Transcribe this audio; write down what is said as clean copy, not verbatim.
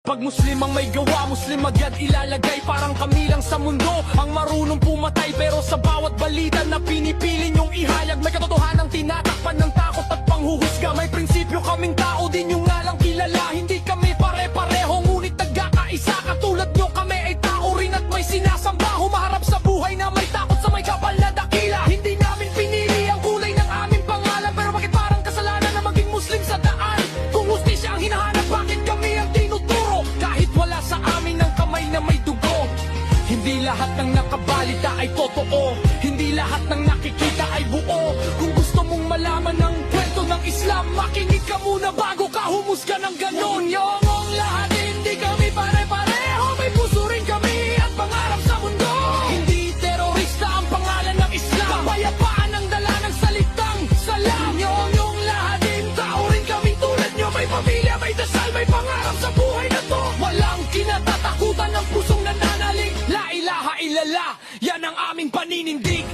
Pag Muslim ang may gawa, Muslim agad ilalagay. Parang kami lang sa mundo ang marunong pumatay. Pero sa bawat balita na pinipili nyong ihayag, may katotohanang tinatakpan ng takot at panghuhusga. May prinsipyo kaming tao, di nyo nga lang kilala. Hindi kami pare-pareho, ngunit nagkakaisa. Katulad nyo kami ay tao rin at may sinasamba. Humaharap sa buhay na may takot sa may kapal na dakila. Hindi namin pinili ang kulay ng aming pangalan, pero bakit parang kasalanan na maging Muslim sa daan? Kung hustisya ang hinahanap, bakit kami ang tinuturo? Kahit wala sa amin ang kamay na may dugo. Hindi lahat ng nakabalita ay totoo, hindi lahat ng nakikita ay buo. Kung gusto mong malaman ang kwento ng Islam, makinig ka muna bago ka humusga ng ganon. Yongong lahat, hindi kami pare-pareho, may puso rin kami at pangarap sa mundo. Hindi terorista ang pangalan ng Islam, kapayapaan ang dala ng salitang salam. Yongong lahat, tao rin kaming tulad nyo, may pamilya, may dasal, may pangarap sa buhay na to. Walang kinatatakutan ng pusong nananalig. La ilaha illallah, yan ang aming paninindig.